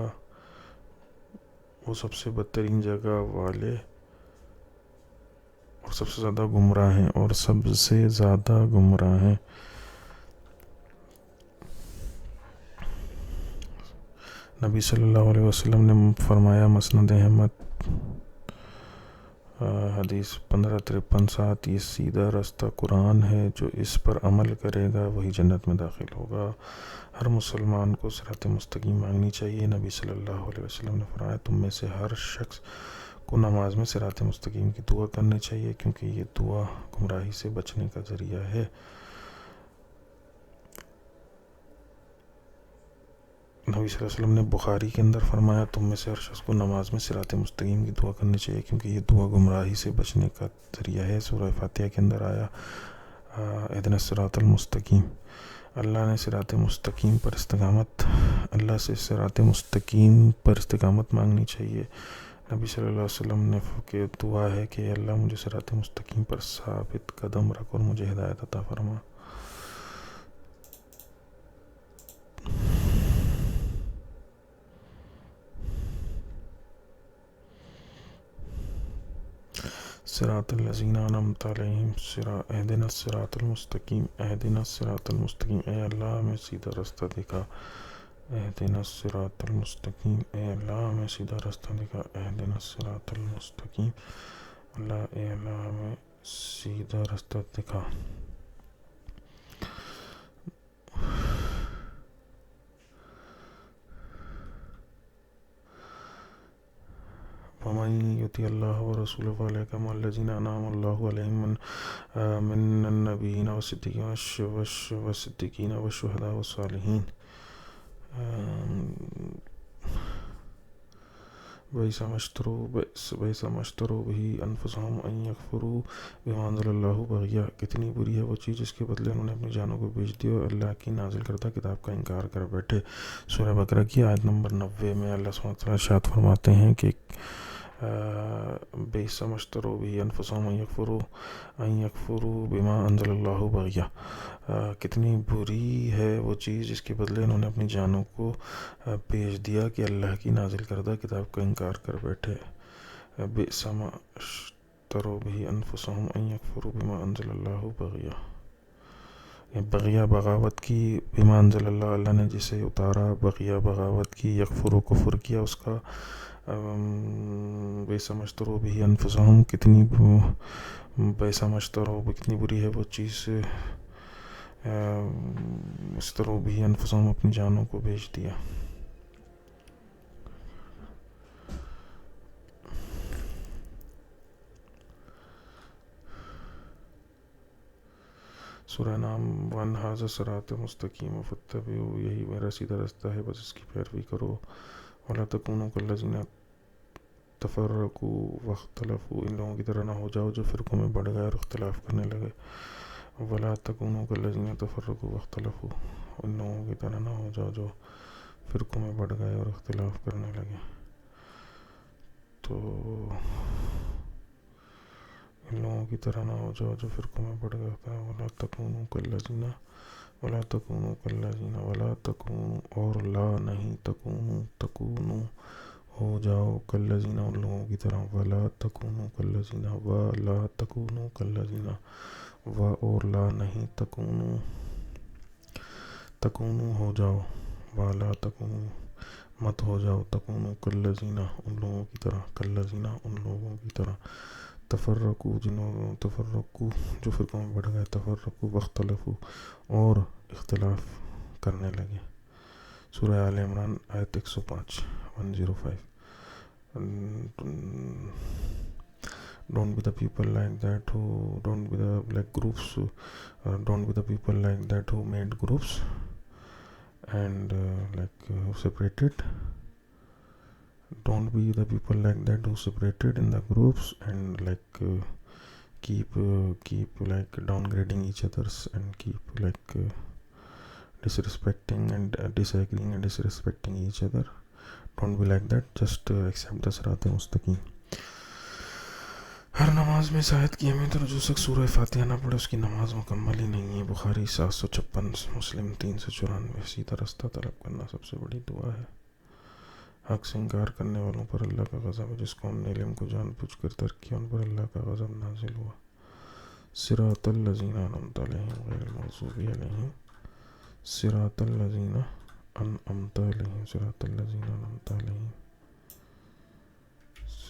وہ سب سے بدترین جگہ والے اور سب سے زیادہ گمراہ ہیں. نبی صلی اللہ علیہ وسلم نے فرمایا مسند احمد حدیث 1553 یہ سیدھا راستہ قرآن ہے، جو اس پر عمل کرے گا وہی جنت میں داخل ہوگا. ہر مسلمان کو صراط مستقیم مانگنی چاہیے. نبی صلی اللہ علیہ وسلم نے فرمایا تم میں سے ہر شخص کو نماز میں صراط مستقیم کی دعا کرنی چاہیے، کیونکہ یہ دعا گمراہی سے بچنے کا ذریعہ ہے. نبی صلی اللہ علیہ وسلم نے بخاری کے اندر فرمایا تم میں سے ہر شخص کو نماز میں صراط مستقیم کی دعا کرنی چاہیے، کیونکہ یہ دعا گمراہی سے بچنے کا ذریعہ ہے. سورہ فاتحہ کے اندر آیا اهدنا الصراط المستقیم. اللہ سے صراط مستقیم پر استقامت مانگنی چاہیے. نبی صلی اللہ علیہ وسلم نے کہ دعا ہے کہ اللہ مجھے صراط مستقیم پر ثابت قدم رکھ اور مجھے ہدایت عطا فرما. صراط الذین انعمت علیہم اہدنا الصراط المستقیم اہدنا الصراط المستقیم. اے اللہ ہمیں سیدھا رستہ دکھا. اہدنا الصراط المستقیم. اے اللہ ہمیں سیدھا رستہ دکھا. اہدنا الصراط المستقیم. اے اللہ ہمیں سیدھا رستہ دکھا. وَمَن يُطِعِ اللَّهَ وَرَسُولَهُ فَأُولَٰئِكَ مَعَ الَّذِينَ أَنْعَمَ اللَّهُ عَلَيْهِم مِّنَ النَّبِيِّينَ وَالصِّدِّيقِينَ وَالشُّهَدَاءِ وَالصَّالِحِينَ. بئس ما اشتروا به أنفسهم أن يكفروا بما أنزل الله بغيا. کتنی بری ہے وہ چیز جس کے بدلے انہوں نے اپنی جانوں کو بیچ دی اور اللہ کی نازل کردہ کتاب کا انکار کر بیٹھے. سورہ بقرہ کی آیت نمبر 90 میں اللہ سبحانہ وتعالیٰ ارشاد فرماتے ہیں کہ بئس ما اشتروا به أنفسهم أن يكفروا بما أنزل الله بغيا. کتنی بری ہے وہ چیز جس کے بدلے انہوں نے اپنی جانوں کو بیچ دیا کہ اللہ کی نازل کردہ کتاب کا انکار کر بیٹھے. بئس ما اشتروا به أنفسهم أن يكفروا بما أنزل الله بغيا. بغیا بغاوت کی، بما انزل اللہ نے جسے اتارا، بغیا بغاوت کی، یکفر و کفر کیا اس کا. بئس ما اشتروا به انفسهم کتنی بری ہے وہ چیز اشتروا به انفسهم اپنی جانوں کو بیچ دیا. سورہ نام 1 ھذا صراط مستقیم فاتبعوہ. یہی میرا سیدھا راستہ ہے بس اس کی پیروی کرو. ولا تکونوا کالذین تفرقوا واختلفوا. ان لوگوں کی طرح نہ ہو جاؤ جو فرقوں میں بڑھ گئے اور اختلاف کرنے لگے. ولا تکونوا کالذین تفرقوا واختلفوا. ان لوگوں کی طرح نہ ہو جاؤ جو فرقوں میں بڑھ گئے اور اختلاف کرنے لگے. تو ان لوگوں کی طرح نہ ہو جاؤ جو فرقوں میں بڑھ گئے ہوتا ہے. ولا تکونوا کالذین ولا تکونوا اور لا نہیں تکونوا ہو جاؤ کالذین ان لوگوں کی طرح. ولا تکونوا کالذین ولا تکونوا کالذین و اور لا نہیں تکونوا ہو جاؤ ولا تکونوا مت ہو جاؤ تکونوا کالذین ان لوگوں کی طرح. کالذین ان لوگوں کی طرح تفرقوا جو فرقوں میں بڑھ گئے. تفرقوا واختلفوا اور اختلاف کرنے لگے. سورہ آل عمران آیت 105 105. Don't be the people like that who don't be the like groups don't be the people like that who made groups and separated. Don't be the people like that who separated in the groups and keep like downgrading each others and keep disrespecting and disagreeing and disrespecting each other. Don't be like that. Just accept the Sirat Mustaqim. ہر نماز میں اس آیت کی اہمیت اور جو شخص سورہ فاتحہ نہ پڑھے اس کی نماز مکمل ہی نہیں ہے. بخاری 756, مسلم 394. سیدھا رستہ طلب کرنا سب سے بڑی دعا ہے. حق سے انکار کرنے والوں پر اللہ کا غضب ہے. جس قوم نے علم کو جان بوجھ کر ترک کیا ان پر اللہ کا غضب نازل ہوا. صراط الذین انعمت علیہم غیر المغضوب علیہم. صراط الذین انعمت علیہم. صراط الذین انعمت علیہم.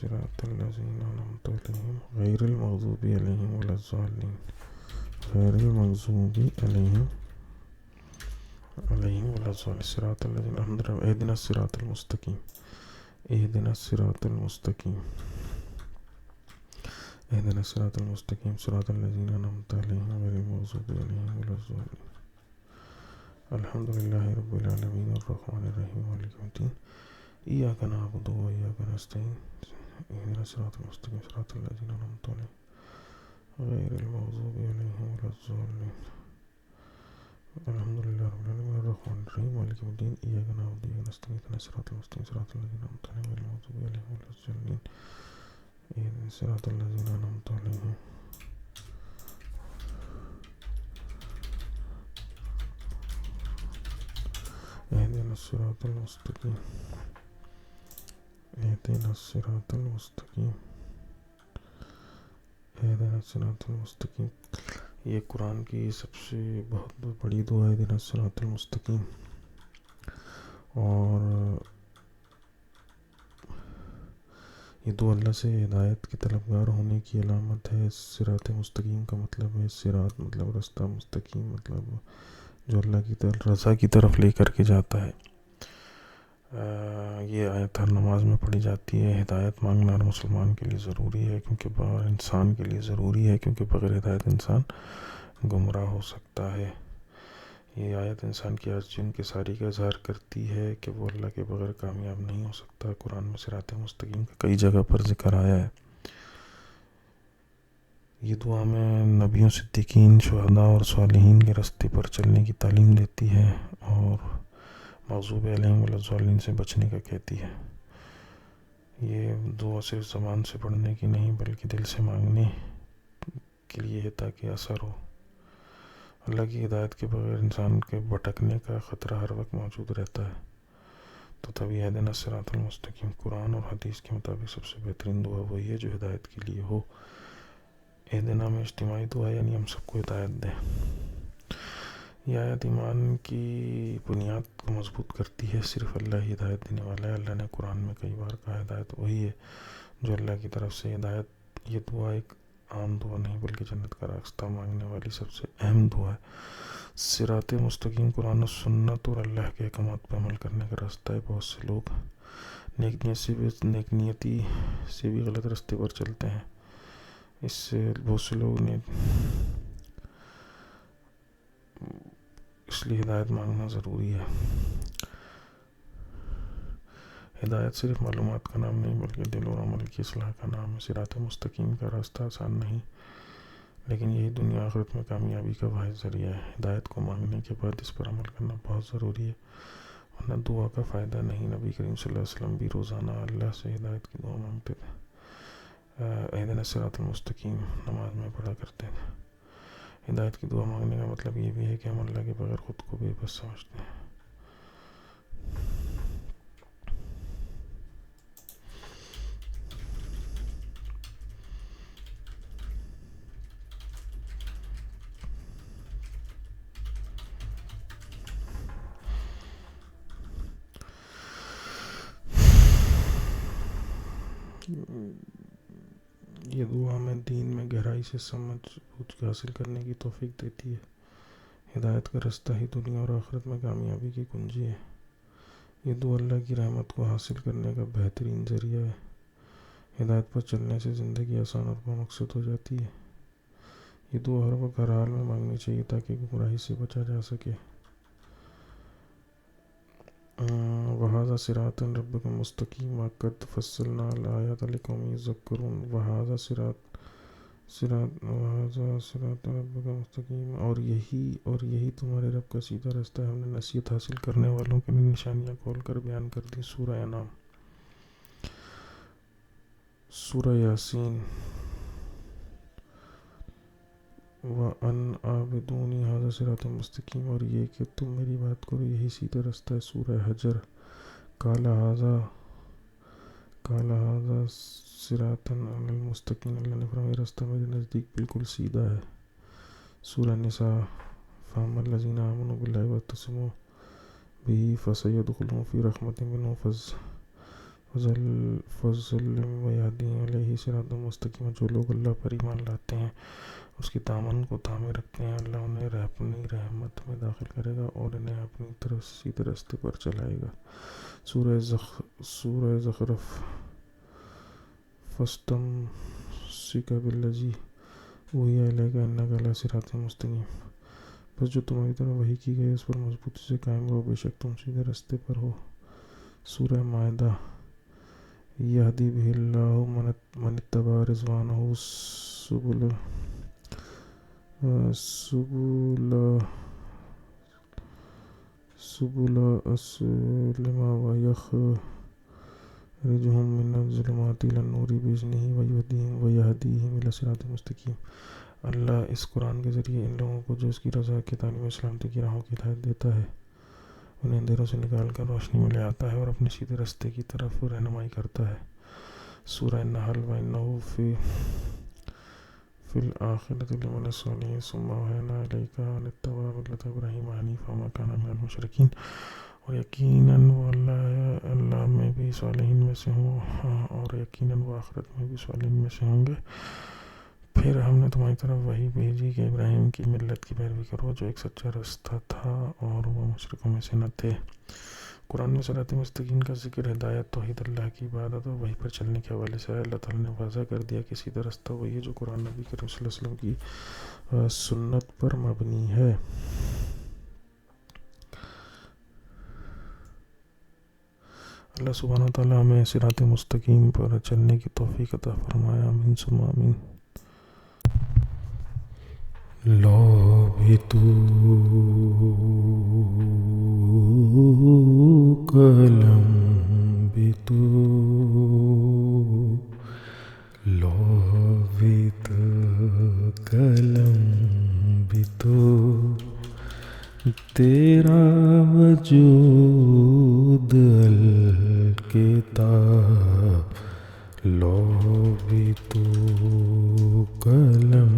صراط الذین انعمت علیہم غیر المغضوب علیہم ولا الضالین. غیر المغضوب علیہم ولا الضالین. صراط الذین اهدنا الصراط المستقیم. اهدنا الصراط المستقیم. اهدنا الصراط المستقیم. صراط الذین انعمت علیہم غیر المغضوب علیہم ولا الضالین. الحمد للہ رب العالمین الرحمن الرحیم مالک یوم الدین. ایاک نعبد و ایاک نستعین. اهدنا الصراط المستقیم. صراط الذین انعمت علیہم غیر المغضوب علیہم ولا الضالین. الحمد للہ رب العالمین الرحمن الرحیم مالک یوم الدین. ایاک نعبد و ایاک نستعین. اهدنا الصراط المستقیم. صراط الذین انعمت علیہم غیر المغضوب علیہم ولا الضالین. اهدنا الصراط الذین انعمت علیہم. اهدنا الصراط المستقیم. اهدنا الصراط المستقیم. اهدنا الصراط المستقیم. یہ قرآن کی سب سے بہت بڑی دعا ہے. اهدنا الصراط المستقیم. اور یہ دعا اللہ سے ہدایت کے طلبگار ہونے کی علامت ہے. صراط مستقیم کا مطلب ہے صراط مطلب رستہ، مستقیم مطلب جو اللہ کی طرف رضا کی طرف لے کر کے جاتا ہے. یہ آیت ہر نماز میں پڑھی جاتی ہے. ہدایت مانگنا ہر مسلمان کے لیے ضروری ہے کیونکہ بغیر انسان کے لیے ضروری ہے کیونکہ بغیر ہدایت انسان گمراہ ہو سکتا ہے. یہ آیت انسان کی عاجزی ان کے ساری کا اظہار کرتی ہے کہ وہ اللہ کے بغیر کامیاب نہیں ہو سکتا. قرآن میں صراط مستقیم کا کئی جگہ پر ذکر آیا ہے. یہ دعا میں نبیوں، صدیقین، شہداء اور صالحین کے راستے پر چلنے کی تعلیم دیتی ہے اور مغضوب علیہم ولا الضالین سے بچنے کا کہتی ہے. یہ دعا صرف زبان سے پڑھنے کی نہیں بلکہ دل سے مانگنے کے لیے ہے تاکہ اثر ہو. اللہ کی ہدایت کے بغیر انسان کے بھٹکنے کا خطرہ ہر وقت موجود رہتا ہے. تو تبھی اهدنا الصراط المستقیم قرآن اور حدیث کے مطابق سب سے بہترین دعا وہی ہے جو ہدایت کے لیے ہو. اهدنا میں اجتماعی دعا یعنی ہم سب کو ہدایت دیں. یہ آیت ایمان کی بنیاد کو مضبوط کرتی ہے. صرف اللہ ہی ہدایت دینے والا ہے. اللہ نے قرآن میں کئی بار کہا ہدایت وہی ہے جو اللہ کی طرف سے ہدایت. یہ دعا ایک عام دعا نہیں بلکہ جنت کا راستہ مانگنے والی سب سے اہم دعا ہے. صراط مستقیم قرآن و سنت اور اللہ کے احکامات پر عمل کرنے کا راستہ ہے. بہت سے لوگ نیک نیتی سے بھی غلط راستے پر چلتے ہیں. اس سے بہت سے لوگ نے اس لیے ہدایت مانگنا ضروری ہے. ہدایت صرف معلومات کا نام نہیں بلکہ دل اور عمل کی اصلاح کا نام ہے. صراط مستقیم کا راستہ آسان نہیں لیکن یہی دنیا آخرت میں کامیابی کا واحد ذریعہ ہے. ہدایت کو مانگنے کے بعد اس پر عمل کرنا بہت ضروری ہے ورنہ دعا کا فائدہ نہیں. نبی کریم صلی اللہ علیہ وسلم بھی روزانہ اللہ سے ہدایت کی دعا مانگتے تھے. اهدنا الصراط المستقیم نماز میں پڑھا کرتے تھے. ہدایت کی دعا مانگنے کا مطلب یہ بھی ہے کہ ہم اللہ کے بغیر خود کو بے بس سمجھتے ہیں. یہ دعا ہمیں دین میں گہرائی سے سمجھ بوجھ حاصل کرنے کی توفیق دیتی ہے. ہدایت کا رستہ ہی دنیا اور آخرت میں کامیابی کی کنجی ہے۔ یہ دعا اللہ کی رحمت کو حاصل کرنے کا بہترین ذریعہ ہے۔ ہدایت پر چلنے سے زندگی آسان اور بامقصد ہو جاتی ہے۔ یہ دعا ہر وقت ہر حال میں مانگنی چاہیے تاکہ گمراہی سے بچا جا سکے۔ وَهَذَا صِرَاطٌ رَبِّكَ مُسْتَقِيمًا قَدْ فَصَّلْنَا الْآيَاتِ لِقَوْمٍ يَذَّكَّرُونَ وَهَذَا صِرَاطٌ رَبِّكَ مُسْتَقِيمًا، اور یہی تمہارے رب کا سیدھا رستہ ہے۔ ہم نے نصیحت حاصل کرنے والوں کے لیے نشانیاں کھول کر بیان کر دی۔ سورہ انعام، سورہ یاسین۔ وَأَنْ اعْبُدُونِي هَذَا صِرَاطٌ مُسْتَقِيمٌ، اور یہ کہ تم میری بات کرو، یہی سیدھا رستہ ہے۔ سورہ حجر۔ قَالَ هَذَا صِرَاطٌ مُسْتَقِيمٌ، اللہ نے فرمایا یہ رستہ میرے نزدیک بالکل سیدھا ہے۔ سورہ نساء۔ فَأَمَّا الَّذِينَ آمَنُوا بِاللَّهِ وَاعْتَصَمُوا بِهِ فَسَيَدْخُلُونَ فِي رَحْمَةٍ مِّنْهُ فَضْلٍ وَيَهْدِيهِمْ إِلَيْهِ صِرَاطًا مُسْتَقِيمًا، جو لوگ اللہ پر ایمان لاتے ہیں، اس کے دامن کو تھامے رکھتے ہیں، اللہ انہیں اپنی رحمت میں داخل کرے گا اور انہیں اپنی طرف سیدھے راستے پر چلائے گا۔ سورہ زخرف۔ فَاسْتَمْسِكْ بِالَّذِي أُوحِيَ إِلَيْكَ إِنَّكَ عَلَىٰ صِرَاطٍ مُّسْتَقِيمٍ، بس جو تمہاری طرف وحی کی گئی اس پر مضبوطی سے قائم رہو، بے شک تم سیدھے راستے پر ہو۔ سورہ مائدہ۔ یہدی بہ اللہ من اتبع رضوانہ سبل السلم ویخرجہم من الظلمات الی النور بإذنہ ویہدیہم الی صراط مستقیم۔ اللہ اس قرآن کے ذریعے ان لوگوں کو جو اس کی رضا کے تعلیم سلامتی کی راہوں کی ہدایت دیتا ہے، انہیں اندھیروں سے نکال کر روشنی میں لے آتا ہے اور اپنے سیدھے راستے کی طرف رہنمائی کرتا ہے۔ سورہ النحل۔ وَإِنَّهُ فِي الْآخِرَةِ لَمِنَ الصَّالِحِينَ ثُمَّ أَوْحَيْنَا إِلَيْكَ أَنِ اتَّبِعْ مِلَّةَ إِبْرَاهِيمَ حَنِيفًا وَمَا كَانَ مِنَ الْمُشْرِكِينَ، اور یقیناً وہ اللہ میں بھی صالحین میں سے ہوں، اور یقیناً وہ آخرت میں بھی صالحین میں سے ہوں گے۔ پھر ہم نے تمہاری طرف وحی بھیجی کہ ابراہیم کی ملت کی پیروی کرو، جو ایک سچا رستہ تھا اور وہ مشرکوں میں سے نہ تھے۔ قرآن میں صراط مستقیم کا ذکر ہدایت، توحید اللہ کی عبادت اور وحی پر چلنے کے حوالے سے ہے۔ اللہ تعالیٰ نے واضح کر دیا کہ سیدھا رستہ وہی ہے جو قرآن نبی کریم صلی اللہ علیہ وسلم کی سنت پر مبنی ہے۔ اللہ سبحانہ وتعالیٰ ہمیں صراط مستقیم پر چلنے کی توفیق عطا فرمائے، آمین ثم آمین۔ قلم بھی تو تیرا وجود الکتاب، لو بھی تو قلم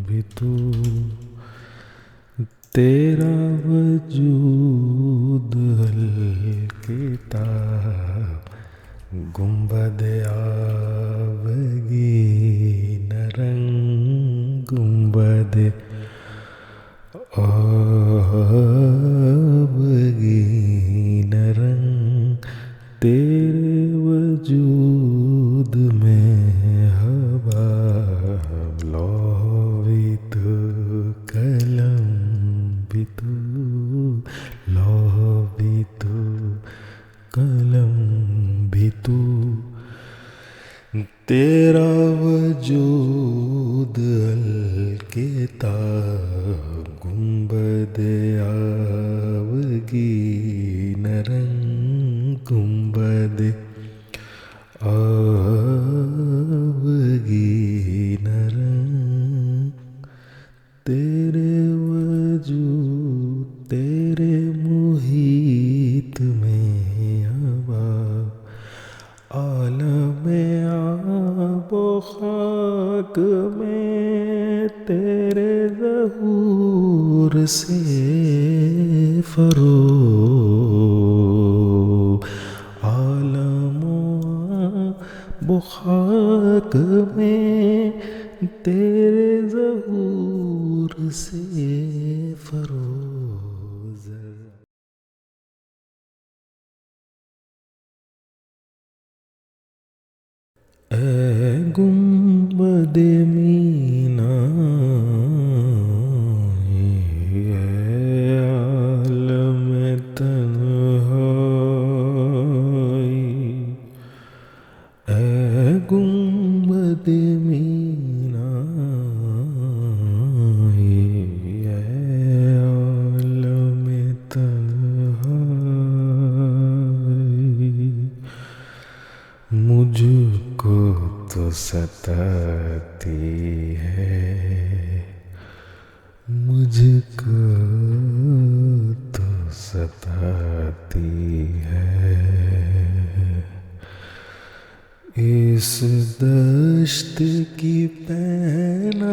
بھی تو تیرا وجود الکتاب، گنبد آبگی نرنگ، گنبد آبگی نرنگ، تیرے وجود میں حباب، لوحیت قلم بھی تو، لوحیت قلم بھی تو، تیرا وجود الکتاب، گنبد آبگی نرنگ، گنبد آبگی نرنگ، تیرے وجود تیرے محیط میں آباد، عالم آب و خاک میں تیرے ظہور سے فروغ، عالم آب و خاک میں تیرے ظہور سے فروزر اے گنبد مینا اے عالم تنہائی اے گنبد مینا اے عالم تنہائی مجھ کو تو ستاتی ہے مجھ کو تو ستاتی ہے اس دشت کی پہنائی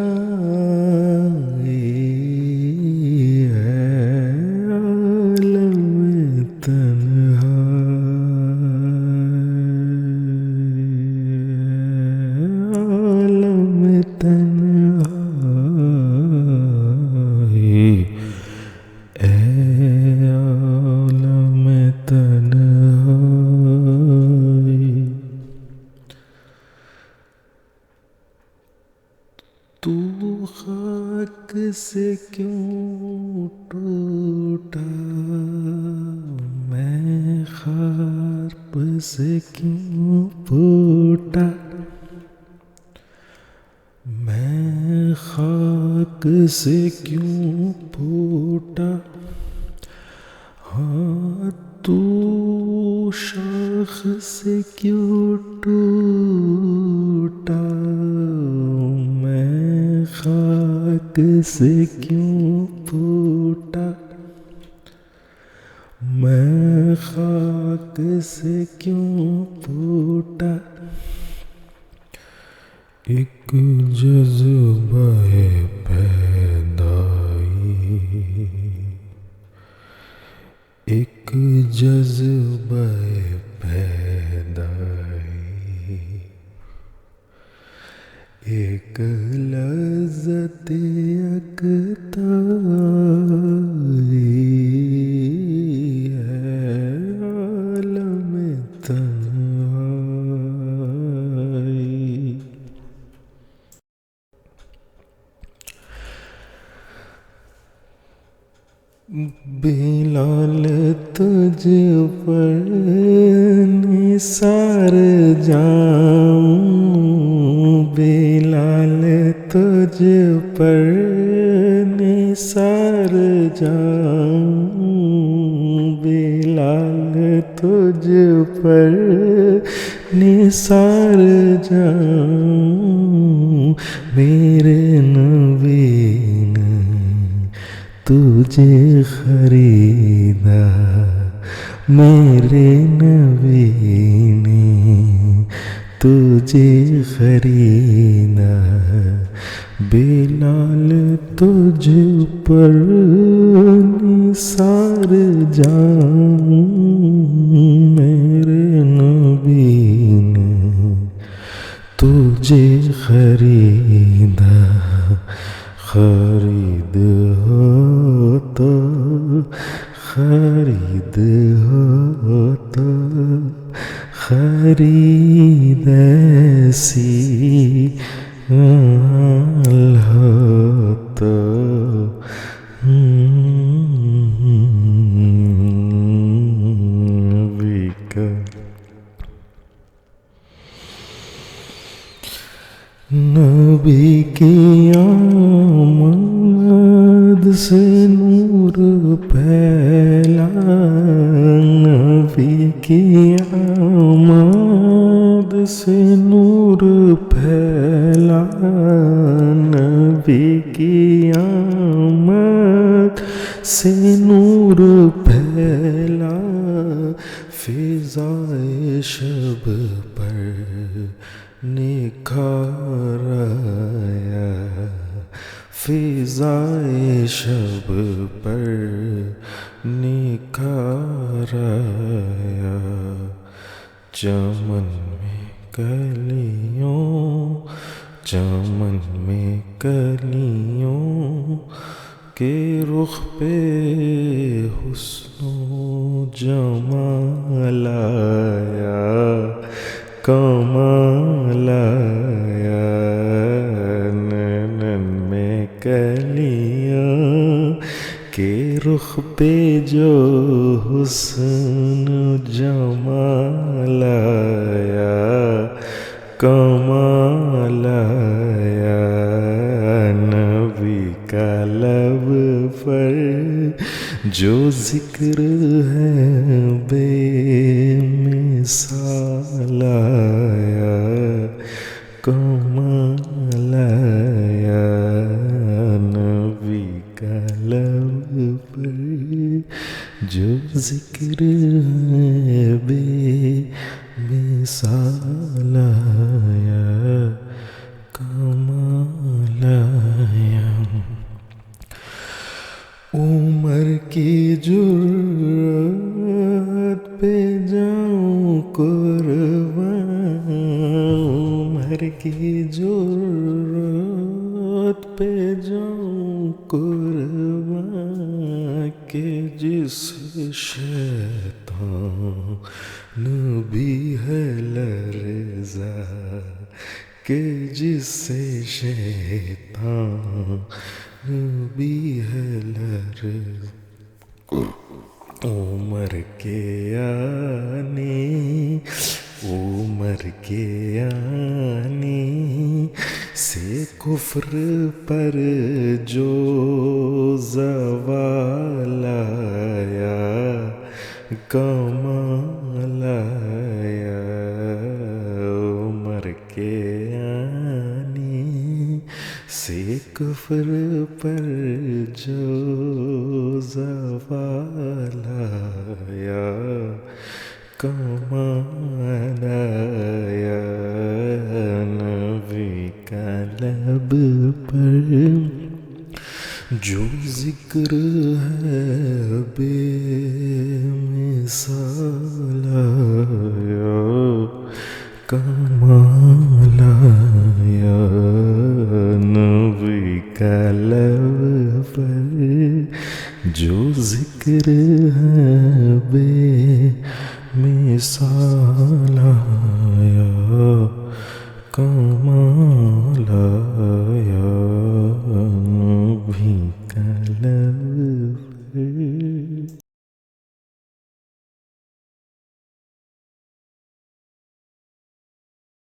ہے عالم تنہائی اے عالم تنہائی تو خاک سے کیوں ٹوٹا میں خارپ سے کیوں پھوٹا میں خاک سے کیوں پھوٹا ہاں تو شاخ سے کیوں ٹوٹا میں خاک سے کیوں پھوٹا میں خاک سے کیوں پھوٹا ایک جذبہ پیدائی ایک جذبہ پیدائی ایک لذت یکتائی ہے عالم تنہائی بلال تجھ پر نثار جاؤں بلال تجھ پر نثار جاؤں بلال تجھ پر نثار جاؤں میرے نبی نے تجھے خریدا میرے نبی نے تجھے خریدا بلال تجھ پر نثار جاؤں میرے نبی نے تجھے خریدا خرید ہوتا خرید ہوتا خرید ایسی ہوتا نبی کی آمد سے نور پھیلا نبی کی آمد سے نور پھیلا نبی کی آمد سے نور پھیلا فضائے شب پر نکھار آیا فضائے شب پر نکھار آیا چمن میں کلیوں چمن میں کلیوں کہ رخ پہ حسن و جمال آیا، کمال آیا، نینن میں کلیاں کہ رخ پہ جو حسن و جمال آیا، کمال آیا، نبی کا لب پر جو ذکر ہے بے مثال آیا، کمال آیا، نبی کا لب پر جو ذکر ہے بے مثال آیا، کمال آیا۔ عمر کی جرأت پہ جاؤں قربان، عمر کی جرأت پہ جاؤں قربان، کہ جس شیطان بھی ہے لرزا، کہ جس سے شیطان بھی ہے لرزا، عمر کے آنے سے کفر پر جو زوال آیا، کمال آیا، عمر کے آنے سے کفر پر جو زوال آیا، کمال آیا، نبی کا لب پر جو ذکر ہے بے مثال آیا، کمال آیا، نبی کا لب پر جو ذکر ہے بے مثال آیا، کمال آیا۔